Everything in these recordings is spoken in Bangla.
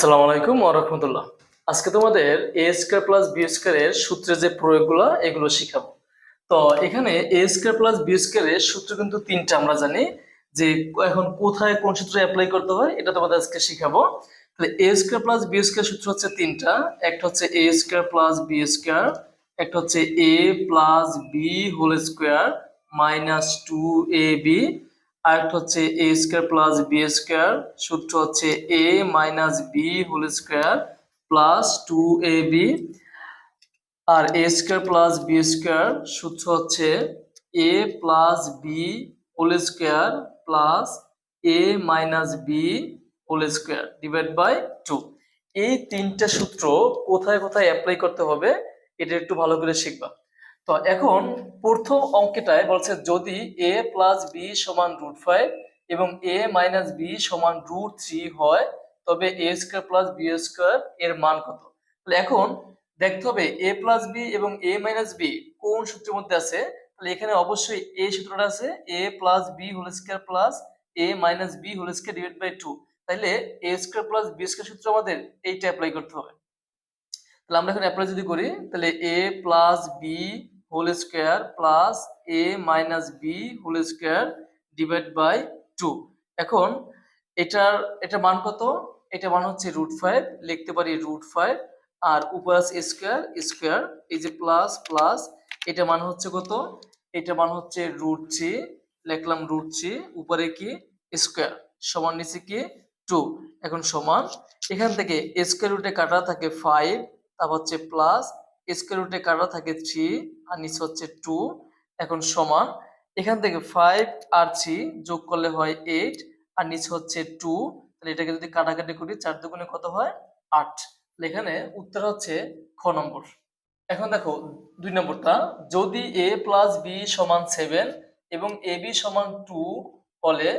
আসসালামু আলাইকুম ওয়া রাহমাতুল্লাহ। আজকে তোমাদের এ স্কয়ার প্লাস বি স্কয়ারের সূত্রের যে প্রয়োগগুলো এগুলো শিখাবো। তো এখানে এ স্কয়ার প্লাস বি স্কয়ারের সূত্র কিন্তু তিনটা আমরা জানি, যে এখন কোথায় কোন সূত্র অ্যাপ্লাই করতে হয় এটা তোমাদের আজকে শিখাবো। তাহলে A square plus B square সূত্র হচ্ছে তিনটা। একটা হচ্ছে A square plus B square, একটা হচ্ছে A plus B whole square minus 2ab, আরেকটা হচ্ছে A square plus B square, সূত্র হচ্ছে A minus B whole square plus 2ab। আর A square plus B square সূত্র হচ্ছে A plus B whole square plus A minus B whole square divide by 2। এই তিনটা সূত্র কোথায় কোথায় অ্যাপ্লাই করতে হবে এটা একটু ভালো করে শিখবা। তো এখন প্রথম অঙ্কটায় বলছে যদি a প্লাস বি সমান √5 এবং a মাইনাস বি সমান √3 হয় তবে a square plus B square এর মান কত। তাহলে এখন দেখতে হবে a প্লাস বি এবং a মাইনাস বি কোন সূত্রের মধ্যে আছে। তাহলে এখানে অবশ্যই এই সূত্রটা আছে a plus B whole square plus a minus B whole square divide by 2। তাহলে a square plus B square সূত্র আমাদের এইটা অ্যাপ্লাই করতে হবে। তাহলে আমরা এখন অ্যাপ্লাই যদি করি তাহলে a plus B whole square plus a minus B whole square divide by 2। এখন এটা মান কত? এটা মান হচ্ছে √5, লিখতে পারি √5, আর উপর আছে স্কয়ার স্কয়ার, এই যে প্লাস প্লাস, এটা মান হচ্ছে কত? এটা মান হচ্ছে √3, লিখলাম √3, উপরে কি স্কয়ার, সমান নিচে কি 2। এখন সমান, এখান থেকে স্কয়ার রুটে কাটা থাকে 5, তারপর হচ্ছে প্লাস স্কয়ার রুটে কাটা থাকে 3 আর নিচে হচ্ছে 2। এখন সমান, এখান থেকে 5 আর 3 যোগ করলে হয় 8 আর নিচে হচ্ছে 2। তাহলে এটাকে যদি কাটাকাটি করি 4 দুগুণে কত হয় 8। তাহলে এখানে উত্তর হচ্ছে খ নম্বর। এখন দেখো 2 নম্বরটা, যদি a প্লাস বি সমান 7 এবং ab সমান 2 হলে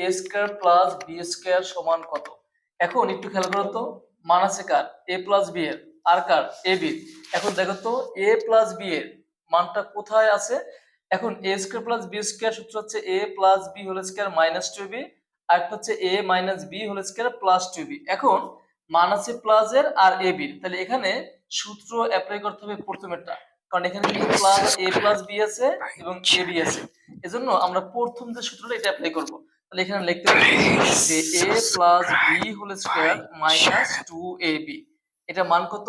a square plus B square সমান কত। এখন একটু খেয়াল করো তো, মান আছে কার? a প্লাস বি এর, আর কার? ab এর। এখন দেখো তো a প্লাস বি এর মানটা কোথায় আছে। এখন a square plus B square সূত্র হচ্ছে a plus B whole square minus 2b, আর একটা হচ্ছে a minus B whole square plus 2b। এখন মান আছে প্লাস এর আর ab এর, তাহলে এখানে সূত্র অ্যাপ্লাই করতে হবে প্রথমেরটা, কারণ এখানে কিন্তু প্লাস a প্লাস বি আছে এবং ab আছে। এজন্য আমরা প্রথম যে সূত্রটা এটা অ্যাপ্লাই করব। তাহলে এখানে লিখতে পারি যে a plus B whole square minus 2ab, এটা মান কত?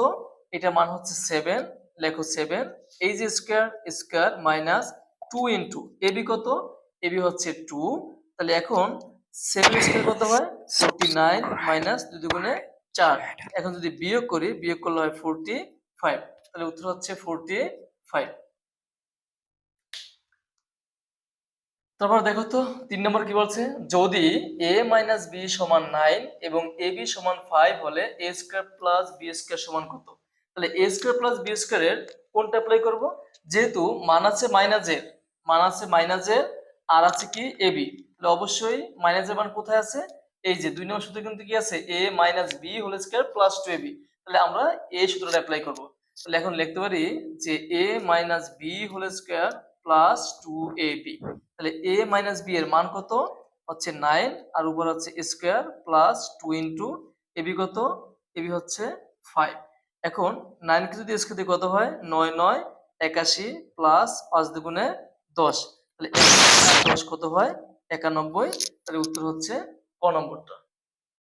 এটা মান হচ্ছে 7, লেখো 7, এই যে square square minus 2 into ab কত? ab হচ্ছে 2। তাহলে এখন 7 স্কয়ার কত হয়? 49 মাইনাস 2 দুগুণে 4। এখন যদি বিয়োগ করি, বিয়োগ করলে হয় 45। তাহলে উত্তর হচ্ছে 45। তারপর দেখো তো 3 নম্বর কি বলছে, যদি a মাইনাস বি সমান 9 এবং ab সমান 5 হলে a square plus B square সমান কত। তাহলে a স্কয়ার প্লাস বি স্কয়ারের কোনটা অ্যাপ্লাই করব? যেহেতু মান আছে মাইনাসের, আর আছে কি ab, তাহলে অবশ্যই মাইনাসের মান কোথায় আছে? এই যে 2 নম্বর সূত্রে কিন্তু কি আছে? a minus B whole square plus 2ab। তাহলে আমরা এই সূত্রটা অ্যাপ্লাই করব। তাহলে এখন লিখতে পারি যে a minus B whole square plus 2ab। তাহলে a মাইনাস বি এর মান কত? হচ্ছে 9, আর উপর হচ্ছে স্কয়ার প্লাস 2 ইনটু ab কত? ab হচ্ছে 5। এখন 9 কে যদি স্কয়ার দিয়ে কত হয়? 9 9 81 প্লাস 5 দুগুণে 10। তাহলে 10 কত হয়? 91। তাহলে উত্তর হচ্ছে ক নম্বরটা।